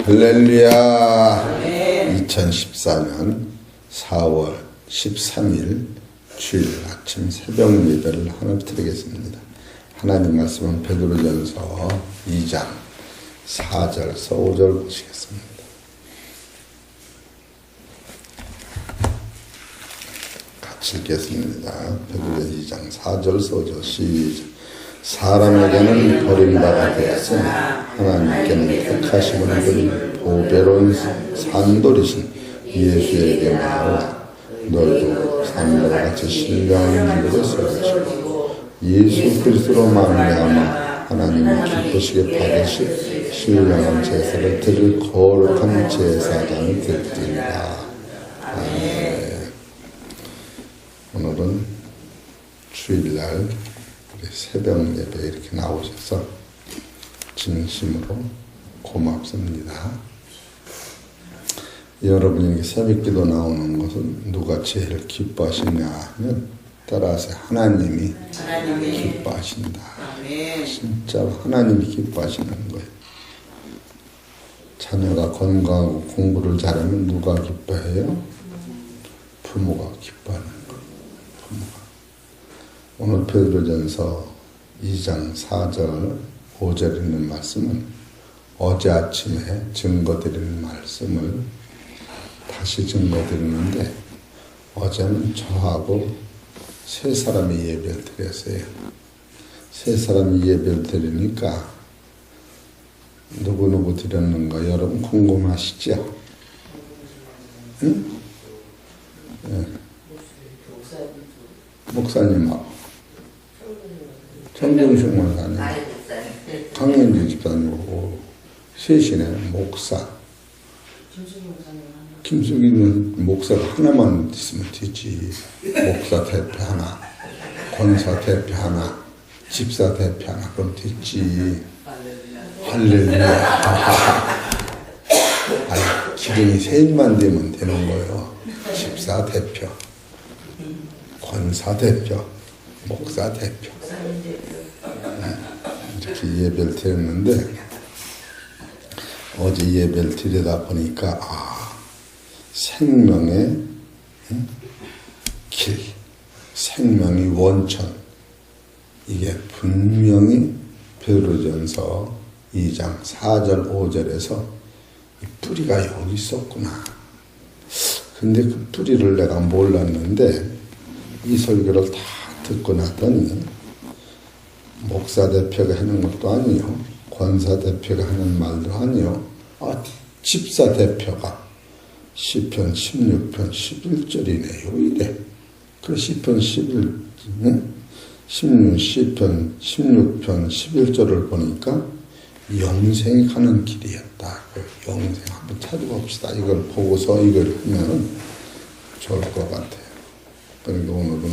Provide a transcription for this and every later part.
할렐루야. 2014년 4월 13일 주일 아침 새벽 예배를 하나 드리겠습니다. 하나님 말씀은 베드로전서 2장 4절에서 5절 보시겠습니다. 같이 읽겠습니다. 베드로전서 2장 4절에서 5절 시작. 사람에게는 버림받아 되었으나 하나님께는 택하심을 받은 보배로운 산돌이신 예수에게 말하라. 너희도 산돌과 같이 신령한 일을 세우시고 예수 그리스도로 말미암아 하나님이 기쁘시게 받으실 신령한 제사를 드릴 거룩한 제사장이 될지니라. 아멘. 오늘은 주일날 새벽 예배 이렇게 나오셔서 진심으로 고맙습니다. 여러분이 새벽 기도 나오는 것은 누가 제일 기뻐하시냐 하면 따라서 하나님이 기뻐하신다. 진짜로 하나님이 기뻐하시는 거예요. 자녀가 건강하고 공부를 잘하면 누가 기뻐해요? 부모가 기뻐하는 거예요. 부모가. 오늘 베드로전서 2장 4절 5절 있는 말씀은 어제 아침에 증거드리는 말씀을 다시 증거드리는데 어제는 저하고 세 사람이 예배를 드렸어요. 세 사람이 예배를 드리니까 누구 드렸는가 여러분 궁금하시죠? 응? 네. 목사님하고 정경식 목사님, 강현주 집사님하고 셋이네. 목사. 김숙이는 목사가 하나만 있으면 되지. 목사 대표 하나, 권사 대표 하나, 집사 대표 하나 그럼 됐지. 할렐루야. 아니, 기둥이 셋만 되면 되는 거예요. 집사 대표, 권사 대표, 목사 대표. 이렇게 예배를 드렸는데 어제 예배를 드리다 보니까 생명의 길, 생명의 원천 이게 분명히 베드로전서 2장 4절 5절에서 이 뿌리가 여기 있었구나. 근데 그 뿌리를 내가 몰랐는데 이 설교를 다 듣고 나더니 목사 대표가 하는 것도 아니요, 권사 대표가 하는 말도 아니요, 집사 대표가 시편 16편 11절이네요 이래. 그 시편 16편 11절을 보니까 영생이 가는 길이었다. 영생 한번 찾아봅시다. 이걸 보고서 이걸 하면 좋을 것 같아요. 그러니까 오늘은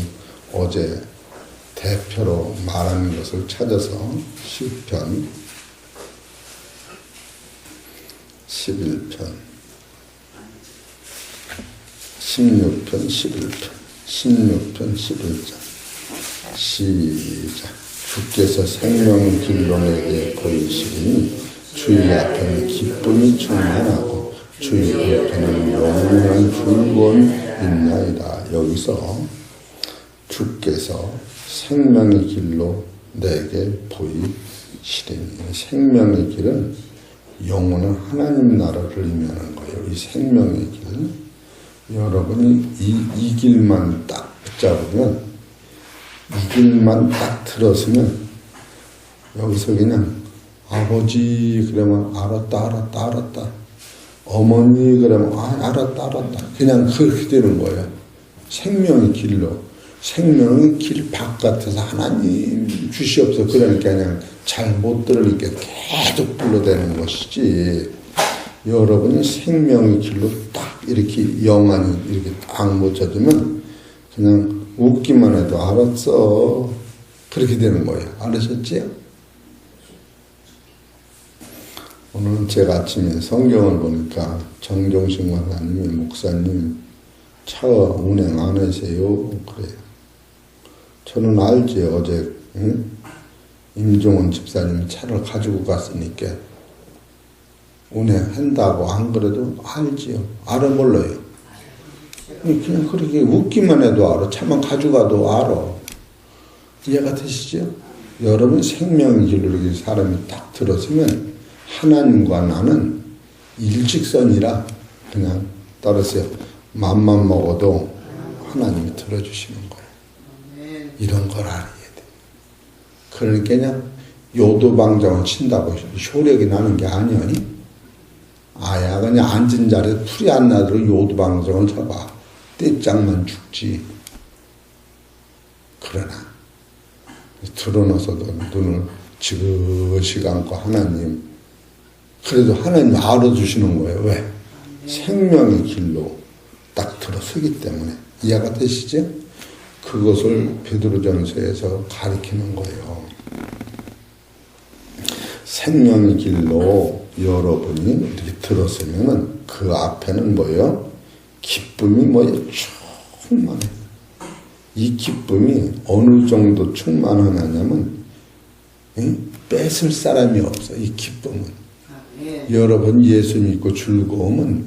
어제 대표로 말하는 것을 찾아서 시편 11편 16편 11절 시작. 주께서 생명의 길로 내게 보이시리니 주의 앞에는 기쁨이 충만하고 주의 옆에는 영원한 즐거움이 있나이다. 여기서 주께서 생명의 길로 내게 보이시리니, 생명의 길은 영원한 하나님 나라를 의미하는 거예요. 이 생명의 길, 여러분이 이 길만 딱 붙잡으면, 이 길만 딱 들었으면 여기서 그냥 아버지 그러면 알았다, 어머니 그러면 알았다 그냥 그렇게 되는 거예요. 생명의 길로, 생명의 길 바깥에서 하나님 주시옵소서 그러니까 그냥 잘 못 들으니까 계속 불러대는 것이지, 여러분이 생명의 길로 딱 이렇게 영안이 이렇게 딱 묻혀주면 그냥 웃기만 해도 알았어 그렇게 되는 거예요. 알으셨지요? 오늘 제가 아침에 성경을 보니까 정종식 목사님이 목사님 차 운행 안 하세요? 그래요. 저는 알지. 어제 임종원 집사님이 차를 가지고 갔으니까 운행한다고 안 그래도 알지요. 알아 몰라요. 그냥 그렇게 웃기만 해도 알아. 차만 가져가도 알아. 이해가 되시죠? 여러분 생명의 길로 이렇게 사람이 딱 들었으면 하나님과 나는 일직선이라 그냥 떨어져요. 맘만 먹어도 하나님이 들어주시는 거예요. 이런 걸 알아야 돼. 그러니까 그냥 요도방정을 친다고 효력이 나는 게 아니오니? 아야 그냥 앉은 자리에 풀이 안 나도록 요도방정을 쳐봐. 떼짱만 죽지. 그러나 드러나서도 눈을 지그시 감고 하나님, 그래도 하나님 알아주시는 거예요. 왜? 생명의 길로 딱 들어서기 때문에. 이해가 되시죠? 그것을 베드로전서에서 가리키는 거예요. 생명의 길로 여러분이 이렇게 들었으면은 그 앞에는 뭐예요? 기쁨이 뭐예요? 충만해. 이 기쁨이 어느 정도 충만하냐면 뺏을 사람이 없어. 이 기쁨은. 여러분 예수 믿고 즐거움은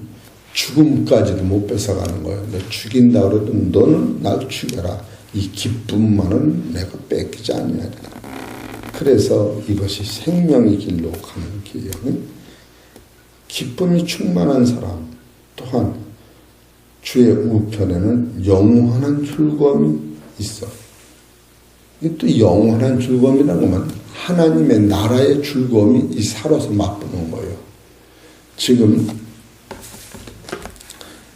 죽음까지도 못 뺏어가는 거예요. 너 죽인다 그래도 너는 날 죽여라. 이 기쁨만은 내가 뺏기지 않아야 된다. 그래서 이것이 생명의 길로 가는 길이요. 기쁨이 충만한 사람 또한 주의 우편에는 영원한 즐거움이 있어. 이게 또 영원한 즐거움이라는 건 하나님의 나라의 즐거움이 이 살아서 맛보는 거예요. 지금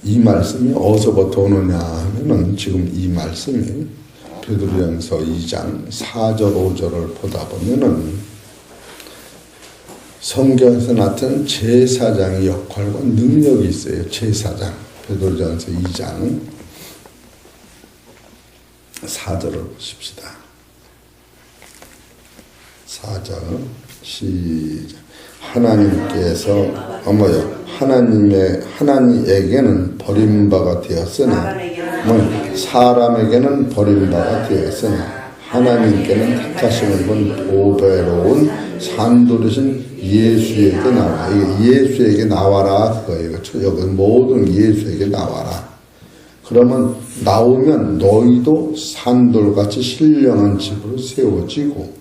이 말씀이 어디서부터 오느냐 하면은 지금 이 말씀이 베드로전서 2장 4절 5절을 보다 보면은 성경에서 나타난 제사장의 역할과 능력이 있어요. 제사장. 베드로전서 2장 4절을 보십시다. 4절 시작. 하나님께서 하나님에게는 버림바가 되었으나 사람에게는 버림바가 되었으나 하나님께는 택하심을 본 보배로운 산도르신 예수에게 나와. 예수에게 나와라 그거예요. 여기 모든 예수에게 나와라. 그러면 나오면 너희도 산돌같이 신령한 집으로 세워지고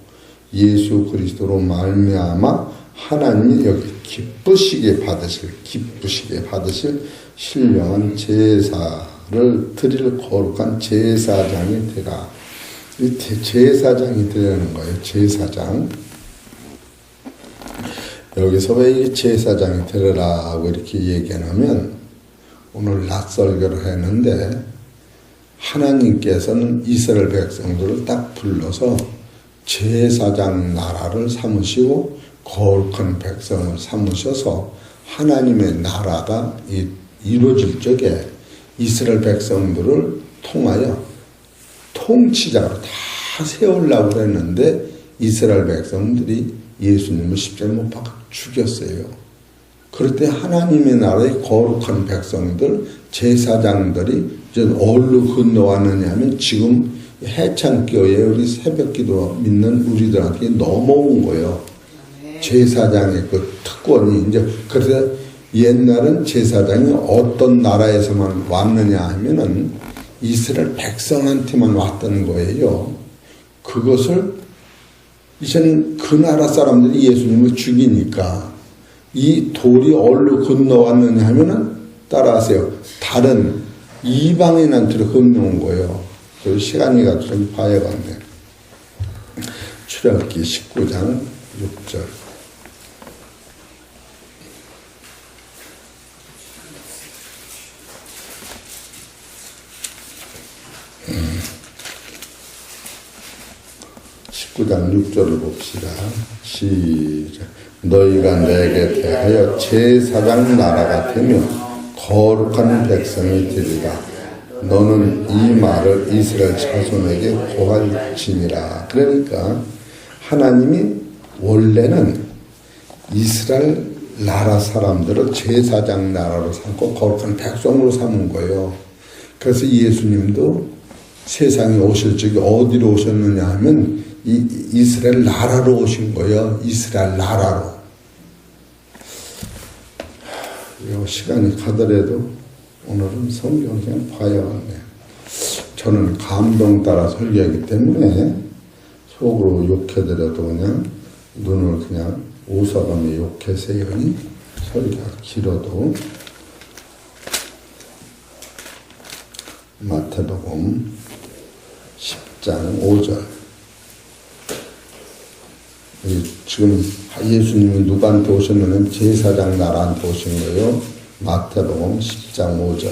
예수 그리스도로 말미암아 하나님이 여기 기쁘시게 받으실 신령한 제사를 드릴 거룩한 제사장이 되라. 제사장이 되라는 거예요. 제사장. 여기서 왜 이 제사장이 되라고 이렇게 얘기하냐면 오늘 낮설교를 했는데 하나님께서는 이스라엘 백성들을 딱 불러서 제사장 나라를 삼으시고 거룩한 백성을 삼으셔서 하나님의 나라가 이루어질 적에 이스라엘 백성들을 통하여 통치자로 다 세우려고 했는데 이스라엘 백성들이 예수님을 십자가에 못 박아 죽였어요. 그럴 때 하나님의 나라의 거룩한 백성들, 제사장들이 이제 어디로 건너왔느냐 하면 지금 해창교회 우리 새벽기도 믿는 우리들한테 넘어온 거예요. 제사장의 그 특권이 이제 그래서 옛날은 제사장이 어떤 나라에서만 왔느냐 하면은 이스라엘 백성한테만 왔던 거예요. 그것을 이제는 그 나라 사람들이 예수님을 죽이니까 이 돌이 어디로 건너왔느냐 하면은 따라하세요. 다른 이방인한테로 건너온 거예요. 그래서 시간이 가도 좀 봐야겠네. 출애굽기 19장 6절. (19장 6절을) 봅시다. 시작. 너희가 내게 대하여 제사장 나라가 되며 거룩한 백성이 되리라. 너는 이 말을 이스라엘 자손에게 고할지니라. 그러니까 하나님이 원래는 이스라엘 나라 사람들을 제사장 나라로 삼고 거룩한 백성으로 삼은 거예요. 그래서 예수님도 세상에 오실 적에 어디로 오셨느냐 하면 이스라엘 나라로 오신 거예요. 이스라엘 나라로. 시간이 가더라도 오늘은 성경 그냥 봐야겠네요. 저는 감동 따라 설교하기 때문에 속으로 욕해드려도 그냥 눈을 그냥 웃어가며 욕해세요. 설교가 길어도. 마태복음 10장 5절. 지금 예수님이 누구한테 오셨냐면 제사장 나라한테 오신 거예요. 마태복음 10장 5절.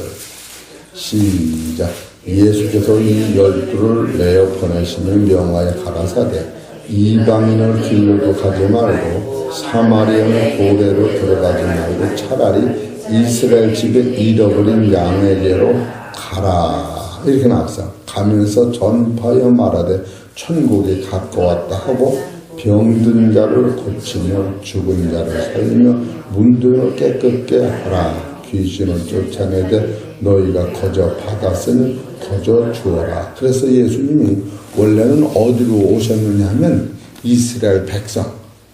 시작. 예수께서 이 12를 내어 보내시며 명하여 가라사대 이방인을 길로도 가지 말고 사마리아의 고래로 들어가지 말고 차라리 이스라엘 집에 잃어버린 양에게로 가라. 이렇게 나왔어. 가면서 전파하여 말하되 천국이 가까웠다 하고 병든 자를 고치며 죽은 자를 살리며 문둥이를 깨끗게 하라. 귀신을 쫓아내되 너희가 거저 받았으니 거저 주어라. 그래서 예수님이 원래는 어디로 오셨느냐 하면 이스라엘 백성,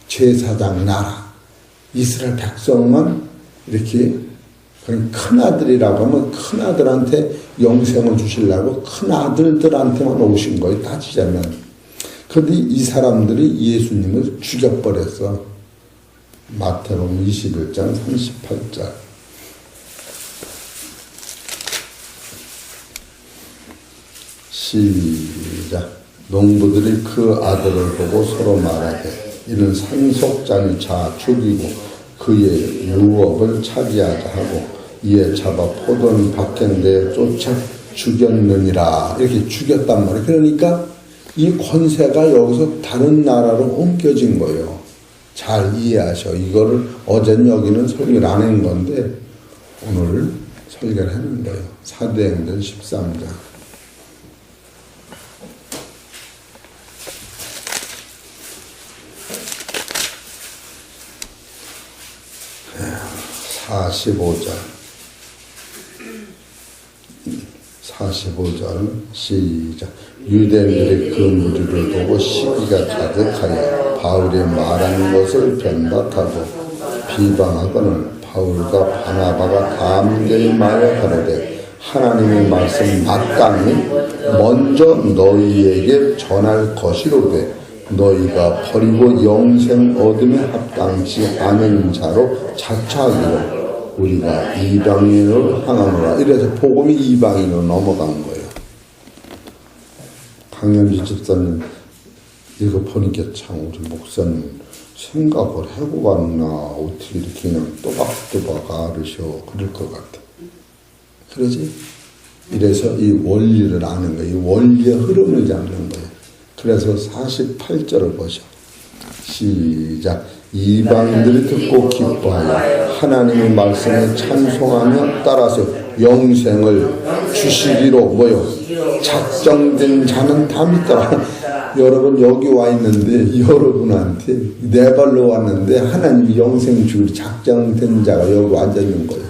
제사장 나라, 이스라엘 백성만 이렇게 큰 아들이라고 하면 큰 아들한테 영생을 주시려고 큰 아들들한테만 오신 거예요. 따지자면. 그런데 이 사람들이 예수님을 죽여버렸어. 마태복음 21장 38절. 시작. 농부들이 그 아들을 보고 서로 말하되 이는 상속자니 자 죽이고 그의 유업을 차지하자 하고 이에 잡아 포도는 밖에 쫓아 죽였느니라. 이렇게 죽였단 말이에요. 그러니까 이 권세가 여기서 다른 나라로 옮겨진 거예요. 잘 이해하셔. 이거를 어제는 여기는 설교를 안 한 건데 오늘 설교를 하는 거예요. 사도행전 13장. (45절) 시작. 유대인들이 그 무리를 보고 시기가 가득하여 바울이 말하는 것을 변박하고 비방하고는 바울과 바나바가 감개에 마여 가로되 하나님의 말씀 마땅히 먼저 너희에게 전할 것이로되 너희가 버리고 영생 얻음에 합당치 않은 자로 자처하기로 우리가 이방인으로 향하노라. 이래서 복음이 이방인으로 넘어간 거예요. 강현지 집사님 이거 보니까 참 우리 목사님 생각을 하고 갔나 어떻게 이렇게 그냥 또박또박 알으셔 그럴 것 같아. 그러지? 이래서 이 원리를 아는 거예요. 이 원리의 흐름을 잡는 거예요. 그래서 48절을 보셔. 시작. 이방인들이 듣고 기뻐하여 하나님의 말씀에 찬송하며 따라서 영생을 주시기로 뭐요? 작정된 자는 다 믿더라. 여러분 여기 와 있는데 여러분한테 네 발로 왔는데 하나님이 영생 주기로 작정된 자가 여기 앉아 있는 거예요.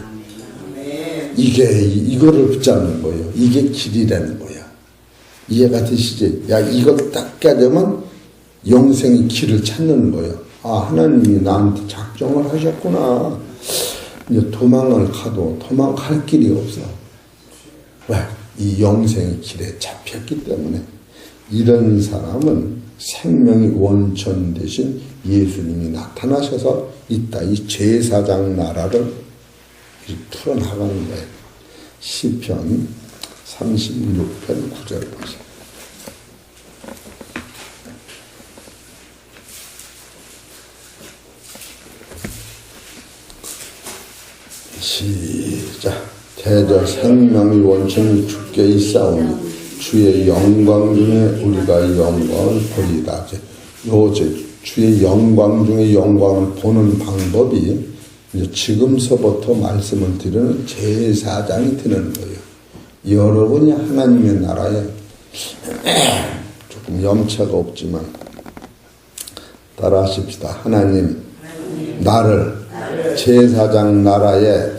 이거를 붙잡는 거예요. 이게 길이라는 거야. 이해가 되시지? 야, 이걸 딱 깨되면 영생의 길을 찾는 거예요. 아, 하나님이 나한테 작정을 하셨구나. 이제 도망을 가도 도망갈 길이 없어. 왜? 이 영생의 길에 잡혔기 때문에. 이런 사람은 생명의 원천 대신 예수님이 나타나셔서 이따 이 제사장 나라를 풀어나가는 거예요. 시편 36편 9절 보세요. 시작. 대저 생명의 원천이 주께 있사오니 주의 영광 중에 우리가 영광을 보리라. 주의 영광 중에 영광을 보는 방법이 이제 지금서부터 말씀을 드리는 제사장이 되는 거예요. 여러분이 하나님의 나라에 조금 염차가 없지만 따라하십시다. 하나님, 나를 제사장 나라의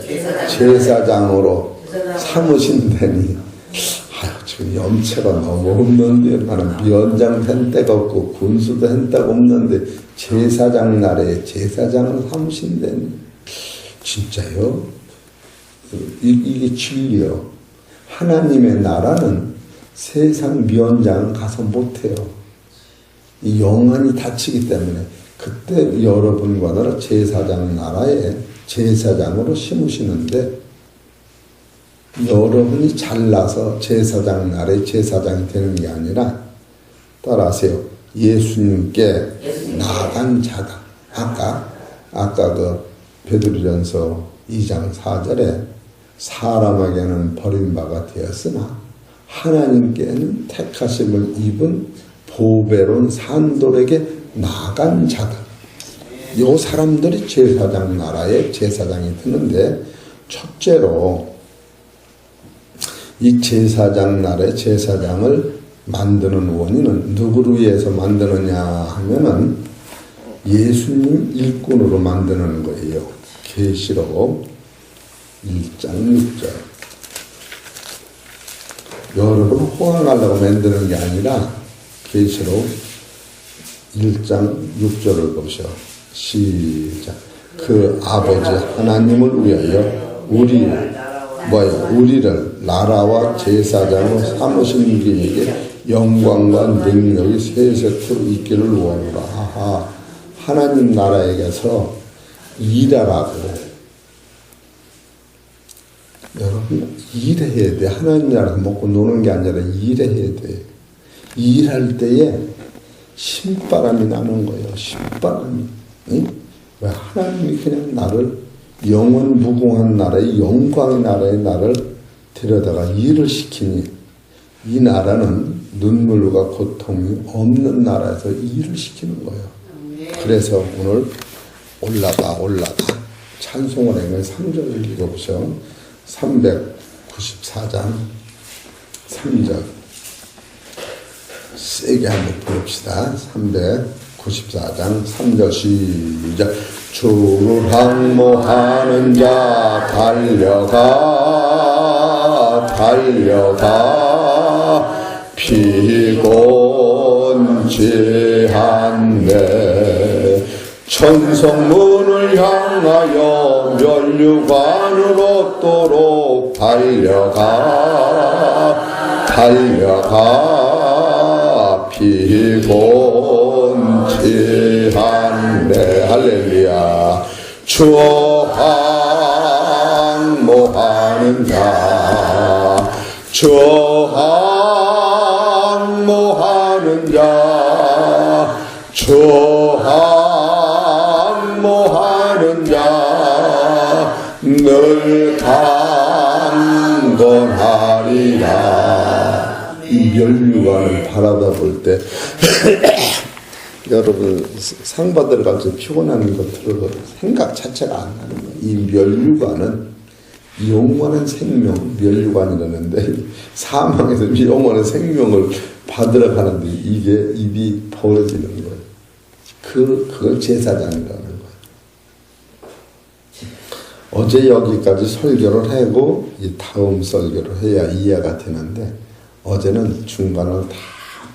제사장으로 삼으신다니. 지금 염차가 너무 없는데, 나는 위원장 한 데가 없고 군수도 한 데가 없는데 제사장 나라의 제사장을 삼으신다니. 진짜요? 이게 진리요. 하나님의 나라는 세상 위원장은 가서 못해요. 이 영안이 닫히기 때문에 그때 여러분과 나라 제사장 나라에 제사장으로 심으시는데 여러분이 잘나서 제사장 나라의 제사장이 되는 게 아니라 따라하세요. 예수님께 나간 자다. 아까 그 베드로전서 2장 4절에 사람에게는 버림받아 되었으나 하나님께는 택하심을 입은 보배로운 산돌에게 나간 자다. 요 사람들이 제사장 나라의 제사장이 되는데 첫째로 이 제사장 나라의 제사장을 만드는 원인은 누구를 위해서 만드느냐 하면은 예수님 일꾼으로 만드는 거예요. 계시록 1장 6절. 여러분 호강하려고 만드는 게 아니라 계시록 1장 6절을 보셔. 시작. 그 아버지 하나님을 위하여 우리를 나라와 제사장으로 삼으신 이에게 영광과 능력이 세세토록 있기를 원하노라. 아하, 하나님 나라에게서 일하라고. 여러분 일해야 돼. 하나님 나라에서 먹고 노는 게 아니라 일해야 돼. 일할 때에 신바람이 나는 거예요. 신바람이. 응? 왜 하나님이 그냥 나를 영원 무궁한 나라의 영광의 나라에 나를 데려다가 일을 시키니 이 나라는 눈물과 고통이 없는 나라에서 일을 시키는 거예요. 그래서 오늘 올라가 찬송을 하면 3절을 읽어보죠. 394장 3절 세게 한번 부릅시다. 394장 3절 시작. 주를 항모하는 자 달려가 피곤치한데 천성문을 향하여 면류관으로 도록 달려가 피곤치한데 할렐루야. 주어 항모하는 자 항모하는 자 항모하는 자 늘 강건하리라. 이 면류관을 바라다 볼 때 여러분 상 받으러 갈 때 피곤한 것들을 생각 자체가 안 나는 거예요. 이 면류관은 영원한 생명, 면류관이라는데 사망에서 영원한 생명을 받으러 가는데 이게 입이 벌어지는 거예요. 그걸 제사장이라는 거예요. 어제 여기까지 설교를 하고 이 다음 설교를 해야 이해가 되는데 어제는 중간을 다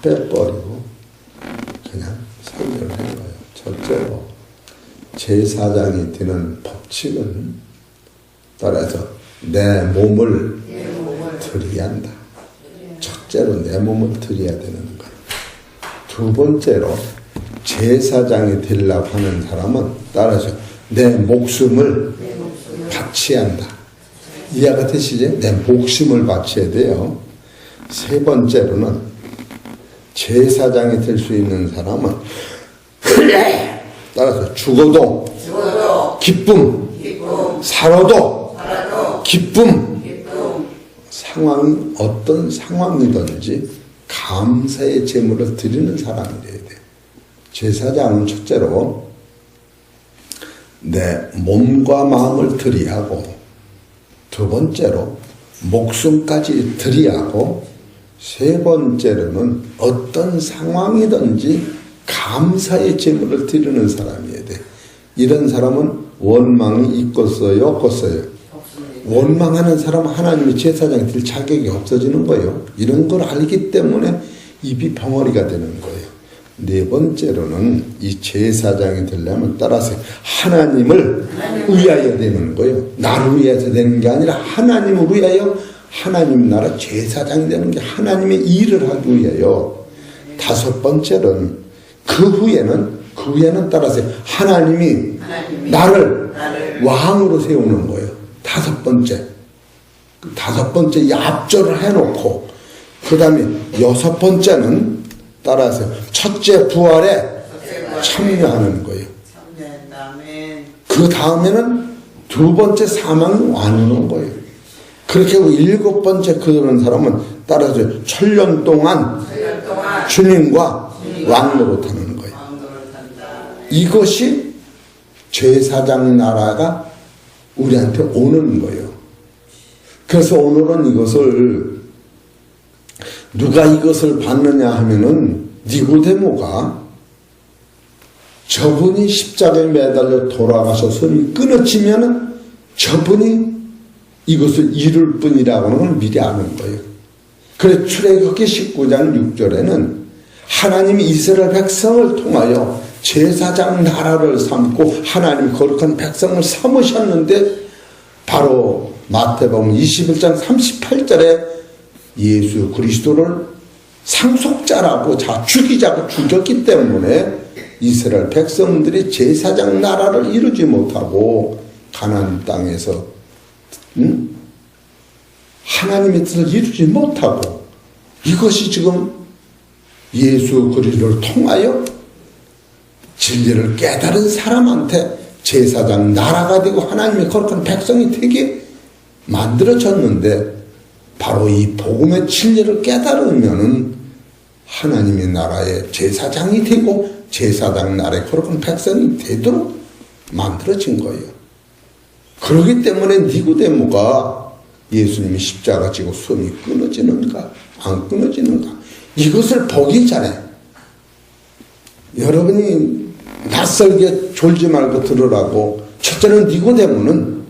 빼버리고 그냥 설교를 한 거예요. 첫째로 제사장이 되는 법칙은 따라서 내 몸을 드려야 한다. 첫째로 내 몸을 드려야 되는 거예요. 두 번째로 제사장이 되려고 하는 사람은 따라서 내 목숨을 바쳐야 한다. 이해가 되시죠? 내 목숨을 바쳐야 돼요. 세 번째로는 제사장이 될 수 있는 사람은 따라서 죽어도 기쁨, 살아도 기쁨. 상황이 어떤 상황이든지 감사의 제물을 드리는 사람이 돼야 돼요. 제사장은 첫째로 내 몸과 마음을 드려야 하고 두 번째로 목숨까지 드려야 하고 세 번째로는 어떤 상황이든지 감사의 제물을 드리는 사람이어야 돼. 이런 사람은 원망이 있겠어요? 없겠어요? 원망하는 사람은 하나님의 제사장이 될 자격이 없어지는 거예요. 이런 걸 알기 때문에 입이 벙어리가 되는 거예요. 네 번째로는 이 제사장이 되려면 따라서 하나님을 위하여 되는 거예요. 나를 위해서 되는 게 아니라 하나님을 위하여 하나님 나라 제사장이 되는 게 하나님의 일을 하기 위하여. 다섯 번째는 그 후에는 따라서 하나님이 나를 왕으로 세우는 거예요. 다섯 번째 이 앞절을 해놓고 그 다음에 여섯 번째는 따라서 첫째 부활에 참여하는 거예요. 그 다음에는 두 번째 사망이 와누는 거예요. 그렇게 하고 일곱 번째 그런 사람은 따라서 천년 동안 주님과 왕노릇하는 거예요. 이것이 제사장 나라가 우리한테 오는 거예요. 그래서 오늘은 이것을 누가 이것을 받느냐 하면은 니고데모가 저분이 십자가에 매달려 돌아가서 손이 끊어지면은 저분이 이것을 이룰 뿐이라고 하는 걸 미리 아는 거예요. 그래서 출애굽기 19장 6절에는 하나님이 이스라엘 백성을 통하여 제사장 나라를 삼고 하나님 거룩한 백성을 삼으셨는데 바로 마태복음 21장 38절에 예수 그리스도를 상속자라고 죽이자고 죽였기 때문에 이스라엘 백성들이 제사장 나라를 이루지 못하고 가나안 땅에서 하나님의 뜻을 이루지 못하고 이것이 지금 예수 그리스도를 통하여 진리를 깨달은 사람한테 제사장 나라가 되고 하나님의 거룩한 백성이 되게 만들어졌는데 바로 이 복음의 진리를 깨달으면은 하나님의 나라의 제사장이 되고 제사장 나라의 거룩한 백성이 되도록 만들어진 거예요. 그렇기 때문에 니고데모가 예수님이 십자가 지고 손이 끊어지는가 안 끊어지는가 이것을 보기 전에 여러분이 낯설게 졸지 말고 들으라고. 첫째는 니고데모는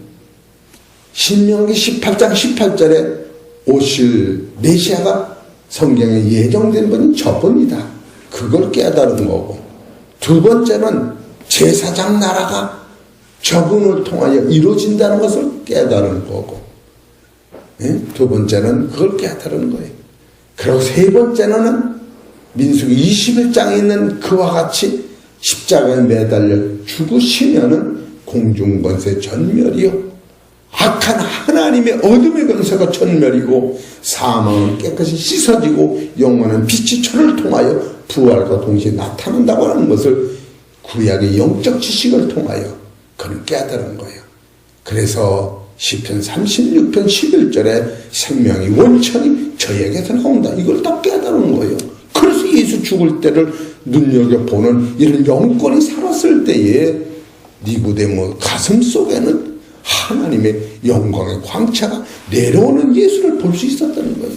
신명기 18장 18절에 오실 메시아가 성경에 예정된 분이 저분이다. 그걸 깨달은 거고, 두 번째는 제사장 나라가 저분을 통하여 이루어진다는 것을 깨달은 거고, 두 번째는 그걸 깨달은 거예요. 그리고 세 번째는 민수기 21장에 있는 그와 같이 십자가에 매달려 죽으시면은 공중권세 전멸이요, 악한 하나님의 어둠의 권세가 전멸이고, 사망은 깨끗이 씻어지고 영원한 빛이 천을 통하여 부활과 동시에 나타난다고 하는 것을 구약의 영적 지식을 통하여 그는 깨달은 거예요. 그래서 시편 36편 11절에 생명의 원천이 저에게서 나온다, 이걸 다 깨달은 거예요. 그래서 예수 죽을 때를 눈여겨보는 이런 영권이 살았을 때에 니고데모 가슴 속에는 하나님의 영광의 광채가 내려오는 예수를 볼 수 있었다는 거예요.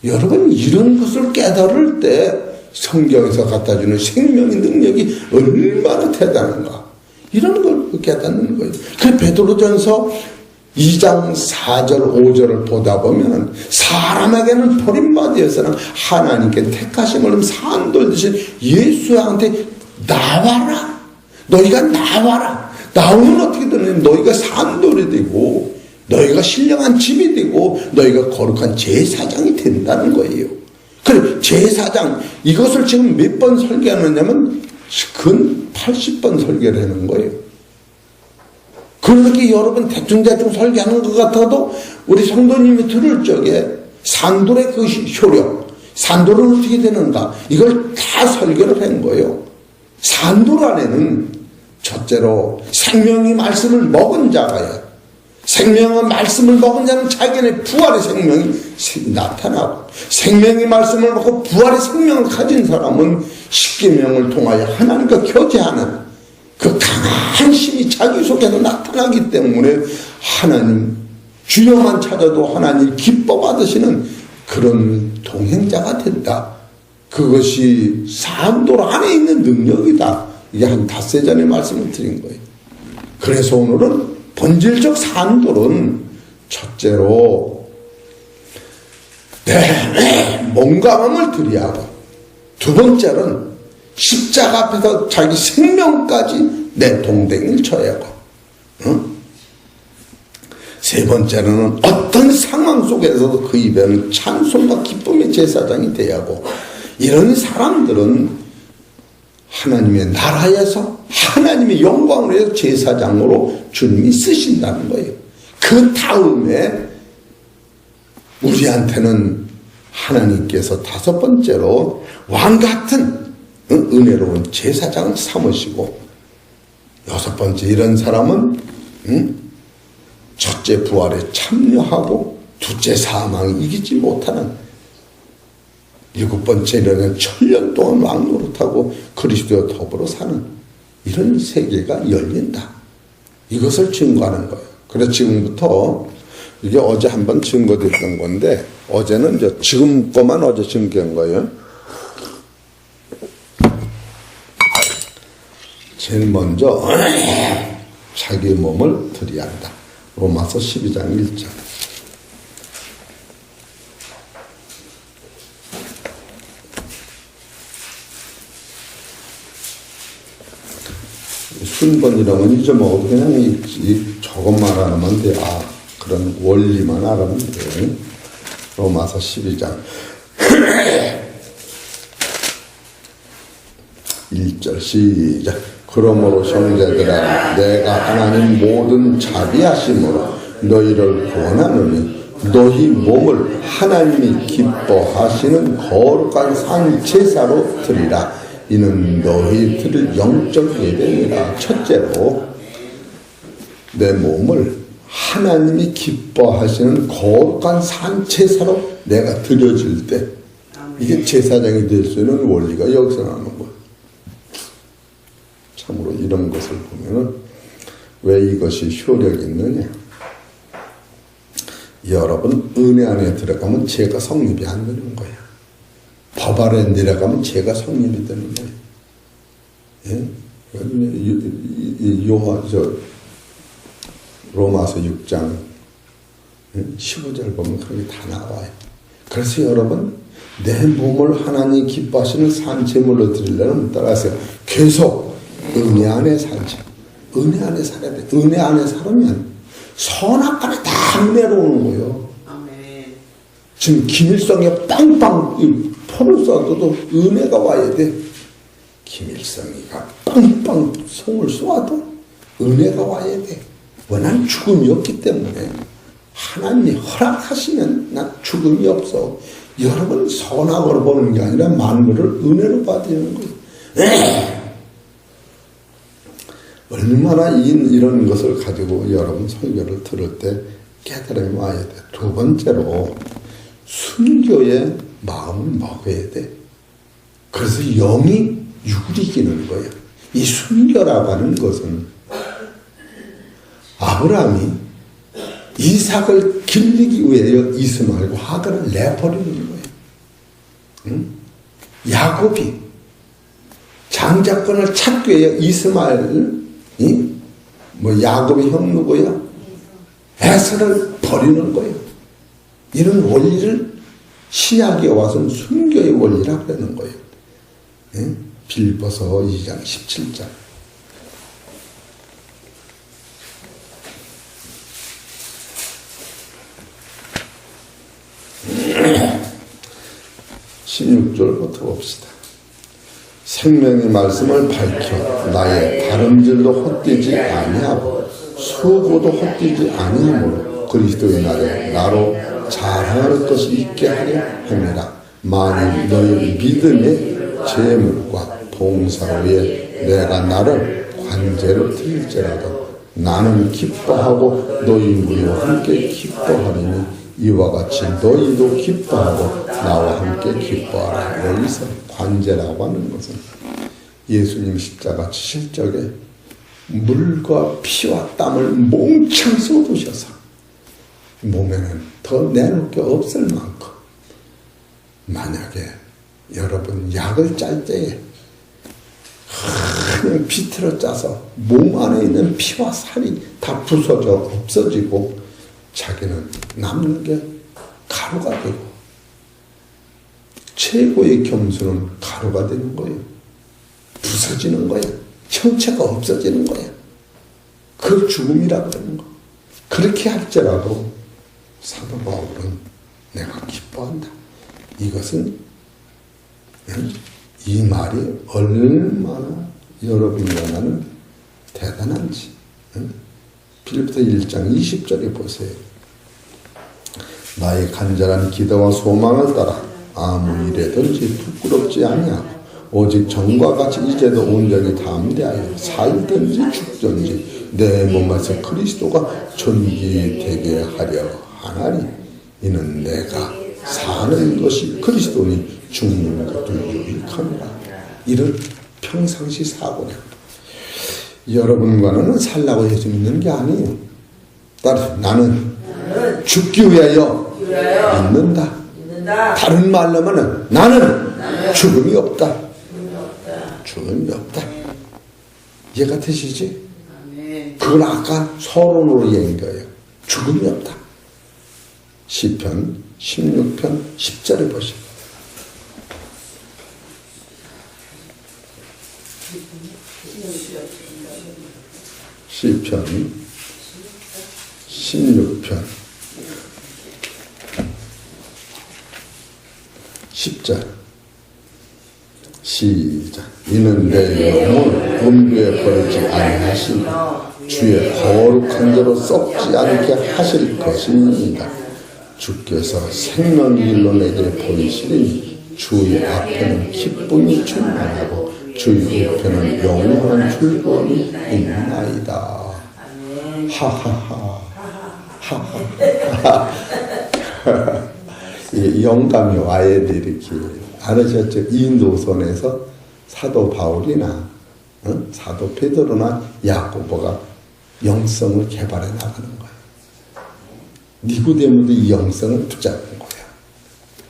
여러분, 이런 것을 깨달을 때 성경에서 갖다주는 생명의 능력이 얼마나 대단한가, 이런 걸 깨닫는 거예요. 그 베드로전서 2장 4절 5절을 보다 보면 사람에게는 버림받아서는 하나님께 택하심을 산돌 대신 예수한테 나와라, 너희가 나와라. 나오면 어떻게 되느냐, 너희가 산돌이 되고 너희가 신령한 집이 되고 너희가 거룩한 제사장이 된다는 거예요. 그래, 제사장, 이것을 지금 몇 번 설계하느냐면 근 80번 설계를 하는 거예요. 그렇게 여러분 대충 설계하는 것 같아도 우리 성도님이 들을 적에 산돌의 그 효력, 산돌은 어떻게 되는가, 이걸 다 설계를 한 거예요. 산돌 안에는 첫째로 생명의 말씀을 먹은 자가요, 생명의 말씀을 먹은 자는 자기네 부활의 생명이 나타나고, 생명의 말씀을 먹고 부활의 생명을 가진 사람은 십계명을 통하여 하나님과 교제하는 그 강한 힘이 자기 속에서 나타나기 때문에 하나님 주여만 찾아도 하나님 기뻐 받으시는 그런 동행자가 된다. 그것이 산돌 안에 있는 능력이다. 이게 한 닷새 전에 말씀을 드린 거예요. 그래서 오늘은 본질적 산돌은 첫째로 내 몸감음을 드리하고, 두 번째는 십자가 앞에서 자기 생명까지 내 동댕이를 쳐야 하고, 세 번째로는 어떤 상황 속에서도 그 입에는 찬송과 기쁨의 제사장이 돼야 하고, 이런 사람들은 하나님의 나라에서 하나님의 영광을 위해서 제사장으로 주님이 쓰신다는 거예요. 그 다음에 우리한테는 하나님께서 다섯 번째로 왕같은 은혜로운 제사장을 삼으시고, 여섯 번째 이런 사람은 첫째 부활에 참여하고 둘째 사망을 이기지 못하는, 일곱 번째 이런 천년 동안 왕노릇하고 그리스도와 더불어 사는 이런 세계가 열린다. 이것을 증거하는 거예요. 그래서 지금부터 이게 어제 한번 증거됐던 건데, 어제는 이제 지금 거만 어제 증거한 거예요. 제일 먼저 자기 몸을 드려야 한다. 로마서 12장 1절. 순번이라는 건 잊어먹어도 그냥 저것만 알아면 돼. 그런 원리만 알아면 돼. 로마서 12장 1절 시작. 그러므로 형제들아, 내가 하나님 모든 자비하심으로 너희를 구원하노니 너희 몸을 하나님이 기뻐하시는 거룩한 상제사로 드리라. 이는 너희 드릴 영적 예배니라. 첫째로 내 몸을 하나님이 기뻐하시는 거룩한 상제사로 내가 드려질 때, 이게 제사장이 될 수 있는 원리가 여기서 나오는 거예요. 참으로 이런 것을 보면은 왜 이것이 효력이 있느냐? 여러분, 은혜 안에 들어가면 죄가 성립이 안 되는 거야. 법 아래 내려가면 죄가 성립이 되는 거예요. 예? 로마서 6장 15절 보면 그게 다 나와요. 그래서 여러분, 내 몸을 하나님 기뻐하시는 산제물로 드리려면 따라서 계속 은혜 안에 살자. 은혜 안에 살아야 돼. 은혜 안에 살면 선악간에 다 은혜로 오는 거예요. 아멘. 지금 김일성이 빵빵 포를 쏴도 은혜가 와야 돼. 김일성이가 빵빵 송을 쏴도 은혜가 와야 돼. 난 죽음이 없기 때문에 하나님이 허락하시면 난 죽음이 없어. 여러분, 선악으로 보는 게 아니라 만물을 은혜로 받는 거예요. 얼마나 이런 것을 가지고 여러분 설교를 들을 때 깨달음이 와야 돼. 두 번째로 순교의 마음을 먹어야 돼. 그래서 영이 육을 이기는 거예요. 이 순교라고 하는 것은 아브라함이 이삭을 길리기 위해 이스마엘과 하갈을 내버리는 거예요. 응? 야곱이 장자권을 찾기 위해 이스마엘을, 야곱의 형 누구야? 에서를 버리는 거예요. 이런 원리를 신약에 와서는 순교의 원리라고 그러는 거예요. 빌보서 2장 17절. 16절부터 봅시다. 생명의 말씀을 밝혀 나의 다름질도 헛되지 아니하고 수고도 헛되지 아니하므로 그리스도의 날에 나로 자랑할 것이 있게 하려 함이라. 만일 너희 믿음의 재물과 봉사 위에 내가 나를 관제로 드릴지라도 나는 기뻐하고 너희 무리와 함께 기뻐하리니 이와 같이 너희도 기뻐하고 나와 함께 기뻐하라. 여기서 관제라고 하는 것은 예수님 십자가 지실 적에 물과 피와 땀을 몽창 쏟으셔서 몸에는 더 내놓을 게 없을 만큼, 만약에 여러분 약을 짤 때에 그냥 비틀어 짜서 몸 안에 있는 피와 살이 다 부서져 없어지고 자기는 남는 게 가루가 되고, 최고의 겸손은 가루가 되는 거예요. 부서지는 거야. 형체가 없어지는 거야. 그걸 죽음이라고 하는 거. 그렇게 할지라도 사도 바울은 내가 기뻐한다. 이것은 이 말이 얼마나 여러분과 나는 대단한지. 빌립보서 1장 20절에 보세요. 나의 간절한 기도와 소망을 따라 아무 일에든지 부끄럽지 아니하고 오직 전과 같이 이제도 온전히 담대하여 살든지 죽든지 내 몸에서 그리스도가 존귀되게 하려 하나니 이는 내가 사는 것이 그리스도니 죽는 것도 유익함이라. 이런 평상시 사고냐. 여러분과는 살라고 예수 믿는 게 아니에요. 따라서 나는 죽기 위하여 믿는다. 다른 말로 하면 나는 죽음이 없다. 죽음이 없다. 이해가 되시지? 그걸 아까 서론으로 얘기한 거예요. 죽음이 없다. 시편 16편 10절에 보시고 시편 16편 10절 시작. 이는 내 영혼을 음부에 버리지 아니하시며 주의 거룩한 대로 썩지 않게 하실 것입니다. 주께서 생명길로 내게 보이시리니 주의 앞에는 기쁨이 충만하고 주의 우편은 영원한 즐거움이 있나이다. 하하하 하하하. 이게 영감이 와야 돼. 이렇게 알으셨죠? 이 노선에서 사도 바울이나 사도 베드로나 야고보가 영성을 개발해 나가는 거예요. 니고데모도 이 영성을 붙잡은 거야.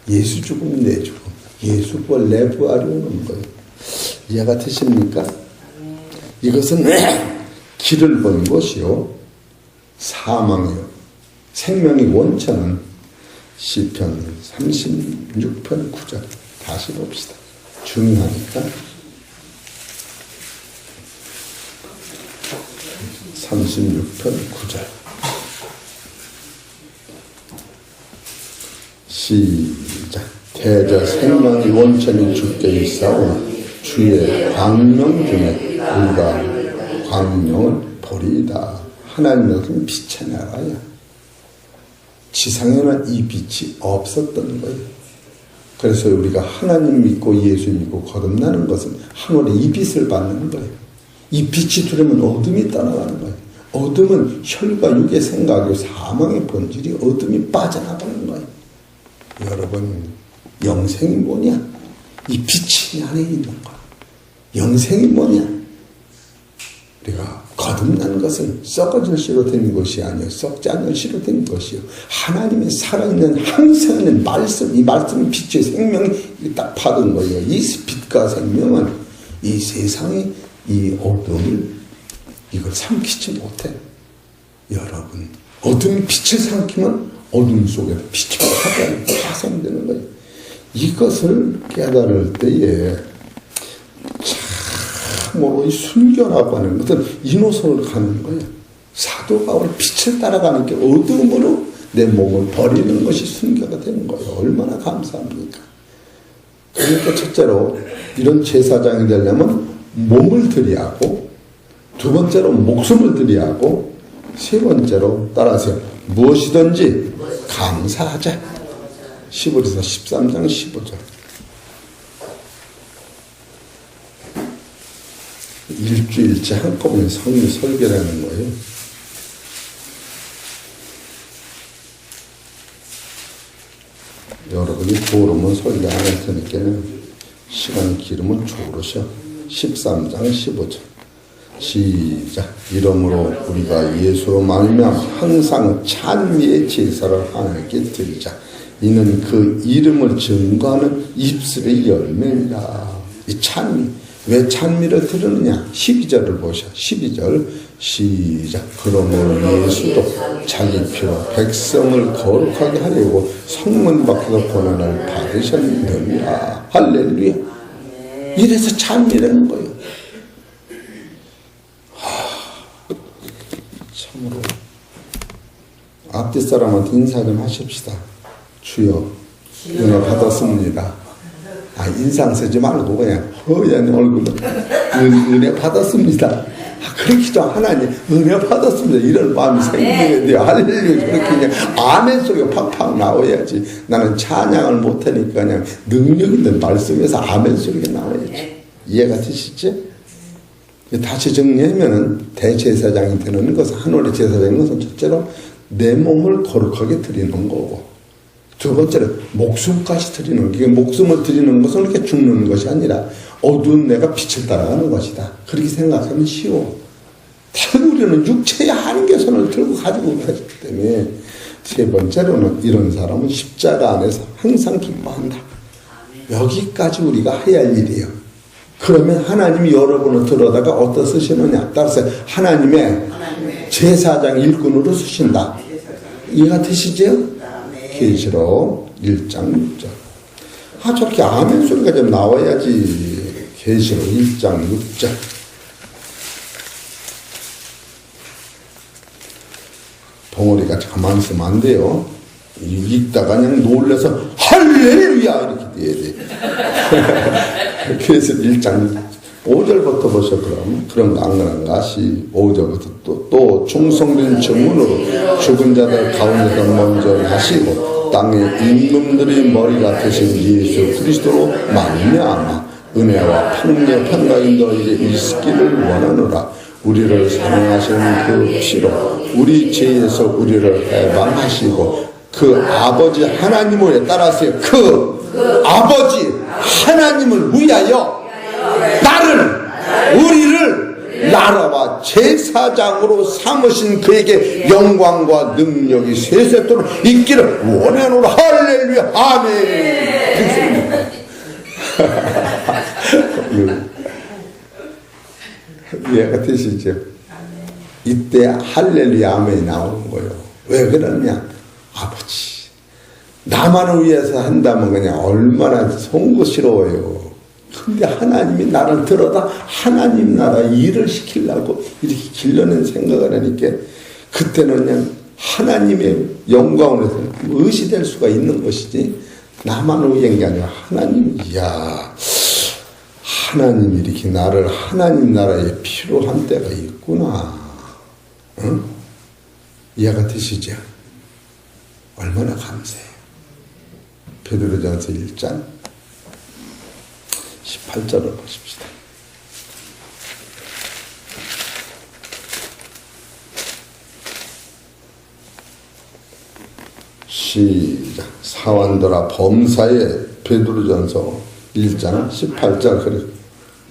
예수 죽으면 내 죽음, 예수 부활 내 부활이 오는 거예요. 이해가 되십니까? 이것은 길을 본 것이요 사망이요 생명의 원천은 시편 36편 9절 다시 봅시다. 중요하니까 36편 9절 시작. 대저 생명의 원천이 주께 있사오니 주의 광명 중에 우리가 광명을 보리이다. 하나님은 빛의 나라야. 지상에는 이 빛이 없었던 거예요. 그래서 우리가 하나님 믿고 예수 믿고 거듭나는 것은 하늘의 이 빛을 받는 거예요. 이 빛이 들어오면 어둠이 떠나가는 거예요. 어둠은 혈과 육의 생각이고 사망의 본질이 어둠이 빠져나가는 거예요. 여러분 영생이 뭐냐? 이 빛이 안에 있는 거야. 영생이 뭐냐? 우리가 거듭난 것은 썩어질 씨로 된 것이 아니요 썩지 않을 씨로 된 것이요 하나님의 살아있는 항상 있는 말씀, 이 말씀이 빛의 생명이 딱 받은 거예요. 이 빛과 생명은 이 세상의 이 어둠을 이걸 삼키지 못해. 여러분 어둠이 빛을 삼키면 어둠 속에서 빛이 파생되는 거예요. 이것을 깨달을 때에 참으로 이 순교라고 하는 것은 이 노선을 가는 거예요. 사도 바울의 빛을 따라가는 게 어둠으로 내 몸을 버리는 것이 순교가 되는 거예요. 얼마나 감사합니까? 그러니까 첫째로 이런 제사장이 되려면 몸을 들이하고, 두 번째로 목숨을 들이하고, 세 번째로 따라서 무엇이든지 감사하자. 히브리서 13장 15절. 일주일째 한꺼번에 설교를 하는 거예요. 여러분이 조르면 설교 안 할 테니까 시간이 길으면 조르셔. 13장 15절. 시작. 이러므로 우리가 예수로 말미암아 항상 찬미의 제사를 하나님께 드리자. 이는 그 이름을 증거하는 입술의 열매니라. 이 찬미. 왜 찬미를 들으느냐? 12절을 보셔. 12절 시작. 그러므로 예수도 자기 피로 백성을 거룩하게 하려고 성문 밖에서 고난을 받으셨느니라. 할렐루야. 이래서 찬미라는 거예요. 앞뒤 사람한테 인사 좀 하십시다. 주여, 은혜 받았습니다. 인상 쓰지 말고 그냥 허연 얼굴로 은혜 받았습니다. 그렇게 좀 하나님 은혜 받았습니다. 이런 마음이 생겨야 돼요. 할렐루야. 그렇게 그냥 아멘 속에 팍팍 나와야지. 나는 찬양을 못하니까 그냥 능력 있는 말씀에서 아멘 소리가 나와야지. 이해가 되시죠? 다시 정리하면은 대제사장이 되는 것은, 하늘의 제사장인 것은 첫째로 내 몸을 거룩하게 드리는 거고, 두 번째로 목숨까지 드리는, 이게 목숨을 드리는 것은 이렇게 죽는 것이 아니라 어두운 내가 빛을 따라가는 것이다. 그렇게 생각하면 쉬워. 우리는 육체의 한계선을 들고 가지고 가기 때문에. 세 번째로는 이런 사람은 십자가 안에서 항상 기뻐한다. 여기까지 우리가 해야 할 일이에요. 그러면 하나님이 여러분을 들어다가 어디다 쓰시느냐? 따라서 하나님의 제사장 일꾼으로 쓰신다. 이해가 되시죠? 계시록 1장 6절. 저렇게 아멘 소리가 좀 나와야지. 계시록 1장 6절. 벙어리가 가만히 있으면 안 돼요. 읽다가 그냥 놀래서 할렐루야 이렇게 돼야 돼. 그래서 1장 5절부터 보셔. 그럼 거 안 그런가? 5절부터 또 충성된 증문으로 죽은 자들 가운데서 먼저 하시고 땅의 임금들의 머리가 되신 예수 그리스도로 말미암아 은혜와 평강이 너희에게 있기를 원하노라. 우리를 사랑하시는 그 피로 우리 죄에서 우리를 해방하시고 그 아버지 하나님을 따라서요. 그 아버지 하나님을 위하여 우리를 나라와 제사장으로 삼으신 그에게 영광과 능력이 세세토록 있기를 원하노라. 할렐루야. 아멘. 이해가 되시죠? 이때 할렐루야 아멘이 나오는 거예요. 왜 그러냐? 아버지 나만을 위해서 한다면 그냥 얼마나 송구스러워요. 근데 하나님이 나를 들어다 하나님 나라 일을 시키려고 이렇게 길러낸 생각을 하니까 그때는 그냥 하나님의 영광을 해서 의시될 수가 있는 것이지 나만을 위한 게 아니라 하나님. 이야, 하나님이 이렇게 나를 하나님 나라에 필요한 때가 있구나. 응? 이해가 되시죠? 얼마나 감사해요. 베드로전서 1장 18절을 보십시다. 시작. 사완들아 범사에 베드로전서 1장 18절 그래.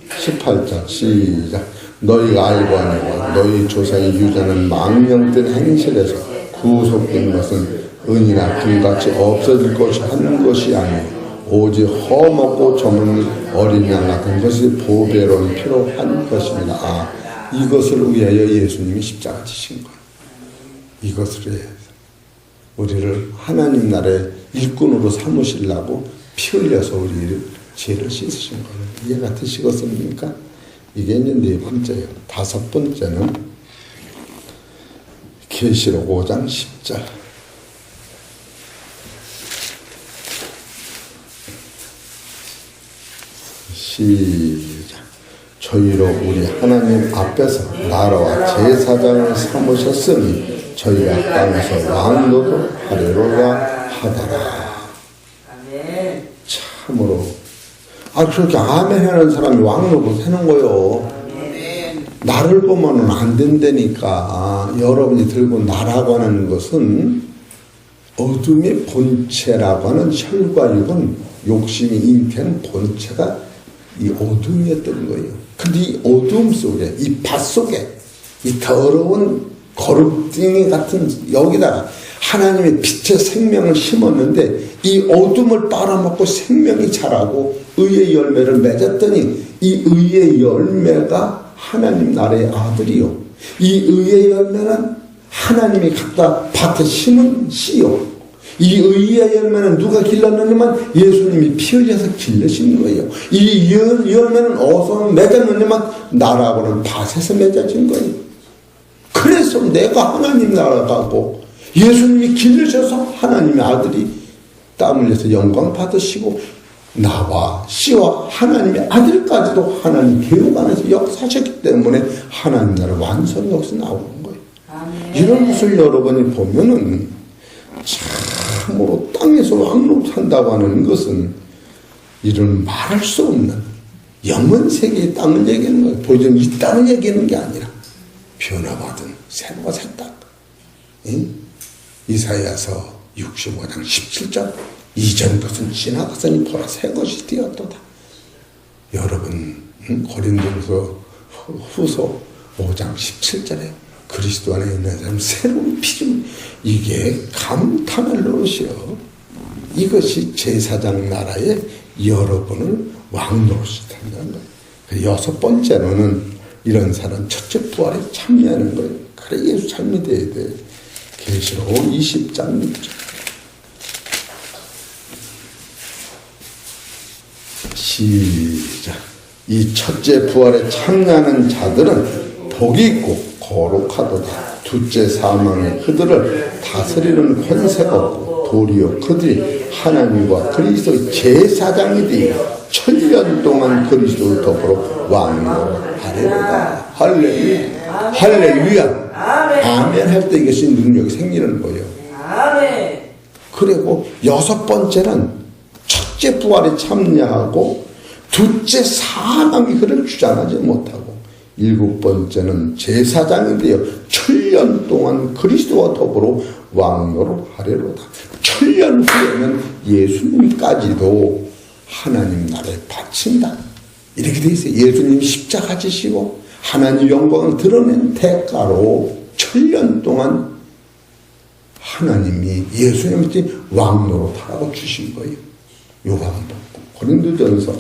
18절 시작. 너희가 알고 아니고 너희 조상의 유전은 망령된 행실에서 구속된 것은 은이나 금같이 없어질 것이 하는 것이 아니요 오직 허먹고 저물 어린 양 같은 것이 보배로운 필요한 것입니다. 이것을 위하여 예수님이 십자가 지신 거예요. 이것을 위해서 우리를 하나님 나라의 일꾼으로 삼으시려고 피 흘려서 우리를 죄를 씻으신 거예요. 이해가 되시겠습니까? 이게 이제 네 번째예요. 다섯 번째는 계시록 5장 10절. 시작. 저희로 우리 하나님 앞에서 나라와 제사장을 삼으셨으니 저희가 땅에서 왕노도 하리로라 하더라. 참으로 그렇게 아멘 하는 사람이 왕노도 되는 거요. 나를 보면은 안 된다니까. 여러분이 들고 나라고 하는 것은 어둠의 본체라고 하는 혈과 육은 욕심이 잉태한 본체가 이 어둠이었던 거예요. 근데 이 어둠 속에, 이 밭 속에, 이 더러운 거룩띵이 같은 여기다가 하나님의 빛의 생명을 심었는데 이 어둠을 빨아먹고 생명이 자라고 의의 열매를 맺었더니 이 의의 열매가 하나님 나라의 아들이요. 이 의의 열매는 하나님이 갖다 밭에 심은 씨요. 이 의의 열매는 누가 길렀느냐면 예수님이 피 흘려서 길르신 거예요. 이 열매는 어디서 맺었느냐면 나라고는 밭에서 맺어진 거예요. 그래서 내가 하나님 나라 가고 예수님이 길르셔서 하나님의 아들이 땀 흘려서 영광 받으시고 나와 씨와 하나님의 아들까지도 하나님 계획 안에서 역사하셨기 때문에 하나님 나라 완성이 여기서 나오는 거예요. 아멘. 이런 것을 여러분이 보면은 참으로 땅에서 왕으로 산다고 하는 것은 이런 말할 수 없는 영원 세계의 땅을 얘기하는 거예요. 보여주는 이 땅을 얘기하는 게 아니라 변화받은 새로가 새 땅. 이사야서 65장 17절 이전 것은 지나갔으니 보라 새 것이 되었도다. 여러분 고린도후서 후서 5장 17절에 그리스도 안에 있는 사람 새로운 피좀 이게 감탄할 노릇이요. 이것이 제사장 나라에 여러분을 왕노릇이 된다는 거예요. 여섯 번째로는 이런 사람 첫째 부활에 참여하는 거예요. 그래 예수 참이 돼야 돼. 계시록 20장 6절 시작. 이 첫째 부활에 참여하는 자들은 복이 있고 거룩하도다. 둘째 사망의 그들을 다스리는 권세가 없고 도리어 그들이 하나님과 그리스도의 제사장이 되어 천년 동안 그리스도를 더불어 왕노하리로다. 할렐루야. 할렐루야. 아멘 할 때 이것이 능력이 생기는 거예요. 아멘. 그리고 여섯 번째는 첫째 부활에 참여하고 둘째 사망이 그를 주장하지 못하고 일곱 번째는 제사장이 되어 천년 동안 그리스도와 더불어 왕노하리로다. 천년 후에는 예수님까지도 하나님 나라에 바친다. 이렇게 돼 있어요. 예수님 십자가 지시고 하나님 영광을 드러낸 대가로 천년 동안 하나님이 예수님께 왕노릇하라고 주신 거예요. 요한복음 고린도전서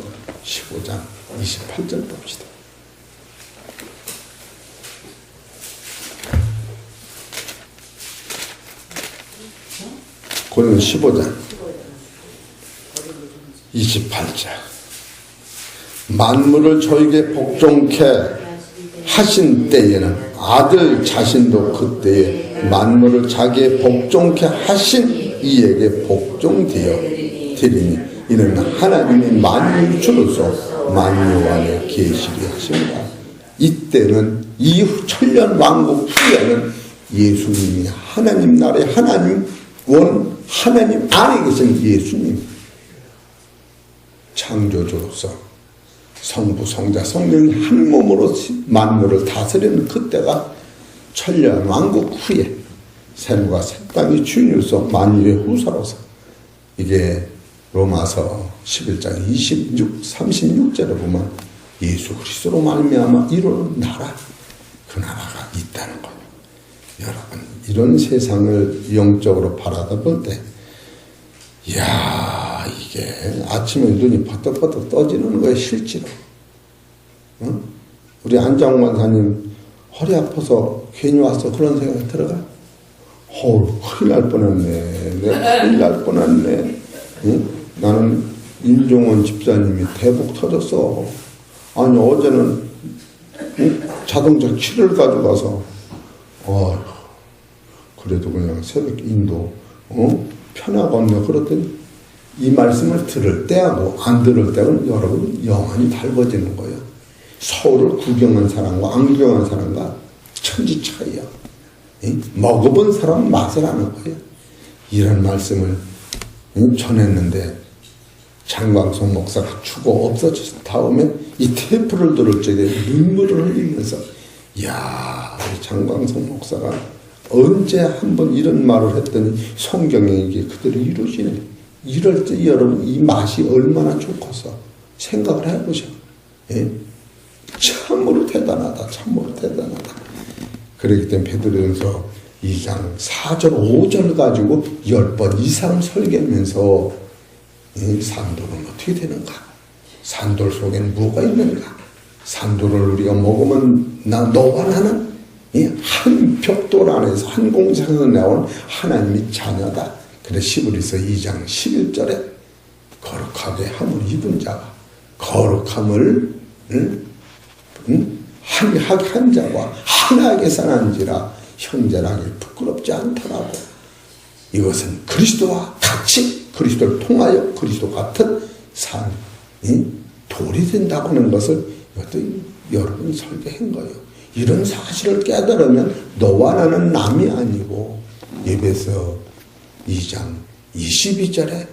15장 28절 봅시다. 고린도 15장 28절 만물을 저에게 복종케 하신 때에는 아들 자신도 그때에 만물을 자기의 복종케 하신 이에게 복종되어 되리니 이는 하나님이 만유의 주로서 만유 안에 계시게 하십니다. 이때는 이후 천년 왕국 후에는 예수님이 하나님 나라의 하나님 하나님 안에 계신 예수님 창조주로서 성부, 성자, 성령이 한 몸으로 만물을 다스리는 그때가 천년 왕국 후에 새로가 새 땅의 주인으로서 만유의 후사로서 이게 로마서 11장 36절에 보면 예수 그리스도로 말미암아 이루는 나라 그 나라가 있다는 거예요. 여러분 이런 세상을 영적으로 바라다 볼 때 이야 이게 아침에 눈이 버떡버떡 떠지는 거예요. 실제로 응? 우리 안장관 사님 허리 아파서 괜히 와서 그런 생각이 들어가? 큰일 날 뻔했네. 내가 큰일 날 뻔했네. 응? 나는 임종원 집사님이 대복 터졌어. 아니 어제는 응? 자동차 키를 가져가서 그래도 그냥 새벽 인도 편하겠네. 그랬더니 이 말씀을 들을 때하고 안 들을 때는 여러분 영안이 달라지는 거예요. 서울을 구경한 사람과 안 구경한 사람과 천지 차이야. 먹어본 사람은 맛을 아는 거예요. 이런 말씀을 전했는데 장광성 목사가 죽어 없어져서 다음에 이 테이프를 들을 적에 눈물을 흘리면서 이야 우리 장광성 목사가 언제 한번 이런 말을 했더니 성경에 이게 그대로 이루어지네. 이럴 때 여러분 이 맛이 얼마나 좋겠어 생각을 해보셔. 예? 참으로 대단하다. 참으로 대단하다. 그렇기 때문에 베드로전서 2장 4절 5절 가지고 10번 이상 설계하면서 산돌은 어떻게 되는가? 산돌 속에는 뭐가 있는가? 산돌을 우리가 먹으면 너와 나는 한 벽돌 안에서 한 공장에서 나온 하나님의 자녀다. 그래 시브리서 2장 11절에 거룩하게 함을 입은 자가 거룩함을 한 자와 하나에게 산한지라 형제라기 부끄럽지 않더라고. 이것은 그리스도와 같이 그리스도를 통하여 그리스도 같은 삶이 돌이 된다고 하는 것을 이것도 여러분이 설계한 거예요. 이런 사실을 깨달으면 너와 나는 남이 아니고 에베소 2장 22절에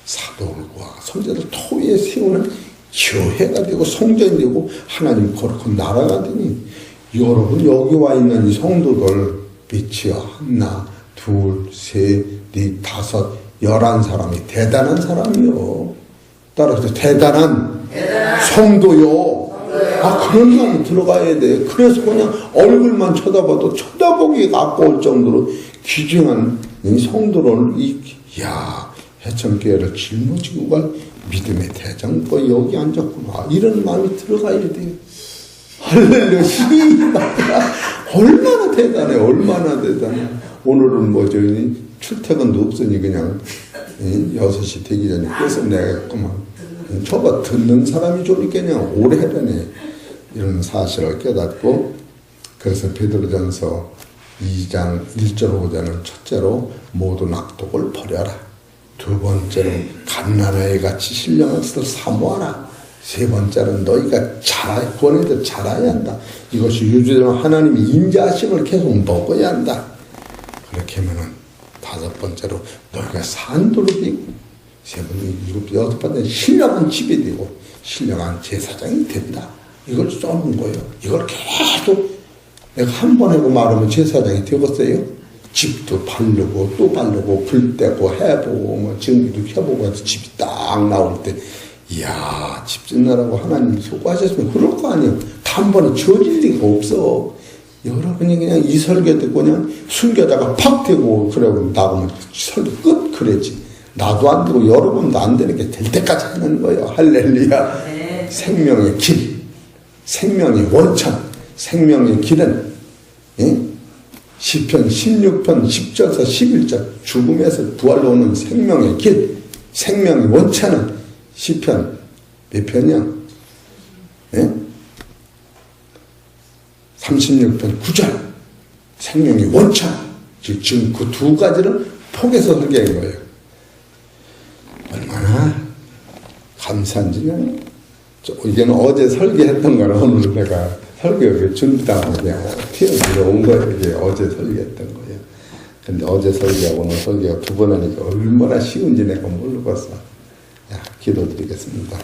사도들과 성자들 토위에 세우는 교회가 되고 성전이 되고 하나님 거룩한 나라가 되니 여러분 여기 와 있는 이 성도들 빛이야 하나 둘 셋 넷 다섯 11사람이 대단한 사람이요. 따라서 대단한 성도요. 그런 사람이 들어가야 돼. 그래서 그냥 얼굴만 쳐다봐도 쳐다보기가 아까울 정도로 귀중한 성도를 해천교회를 짊어지고 갈 믿음의 대장도 여기 앉았구나. 이런 마음이 들어가야 돼. 할렐루야. 얼마나 대단해. 얼마나 대단해. 오늘은 출퇴근도 없으니 그냥 6시 되기 전에 끝내겠구만. 저거 듣는 사람이 좀 있겠냐. 오래되네. 이런 사실을 깨닫고 그래서 베드로전서 2장 1절 5절은 첫째로 모든 악독을 버려라. 두 번째는 갓난아이 같이 신령한 것을 사모하라. 세 번째는 너희가 구원에도 자라야 한다. 이것이 유주되는 하나님이 인자하심을 계속 먹어야 한다. 그렇게 하면은 다섯 번째로 너희가 산도를 되고 세 번째, 여섯 번째 신령한 집이 되고 신령한 제사장이 된다. 이걸 써놓은 거예요. 이걸 계속 내가 한 번 하고 말하면 제사장이 되겠어요? 집도 바르고 또 바르고 불 떼고 해보고 전기도 켜보고 해서 집이 딱 나올 때 이야 집 짓느라고 하나님 수고하셨으면 그럴 거 아니에요. 단번에 지어질 리가 없어. 여러분이 그냥 이 설교 듣고 그냥 숨겨다가 팍 되고 그러고 나오면 설교 끝 그랬지. 나도 안 되고 여러분도 안 되는 게 될 때까지 하는 거예요. 할렐루야. 네. 생명의 길, 생명의 원천, 생명의 길은 시편 16편 10절에서 11절 죽음에서 부활로 오는 생명의 길, 생명의 원천은 시편 몇 편이야? 36편 9절 생명의 원천. 지금 그 두 가지를 폭에서 설계한 거예요. 얼마나 감사한지는 이제는 어제 설계했던 거를 오늘 내가 설교에 준비하고 그냥 튀어들어온 거예요. 이제 어제 설계했던 거예요. 근데 어제 설계하고 오늘 설계가 두 번 하니까 얼마나 쉬운지 내가 모르겠어. 기도드리겠습니다.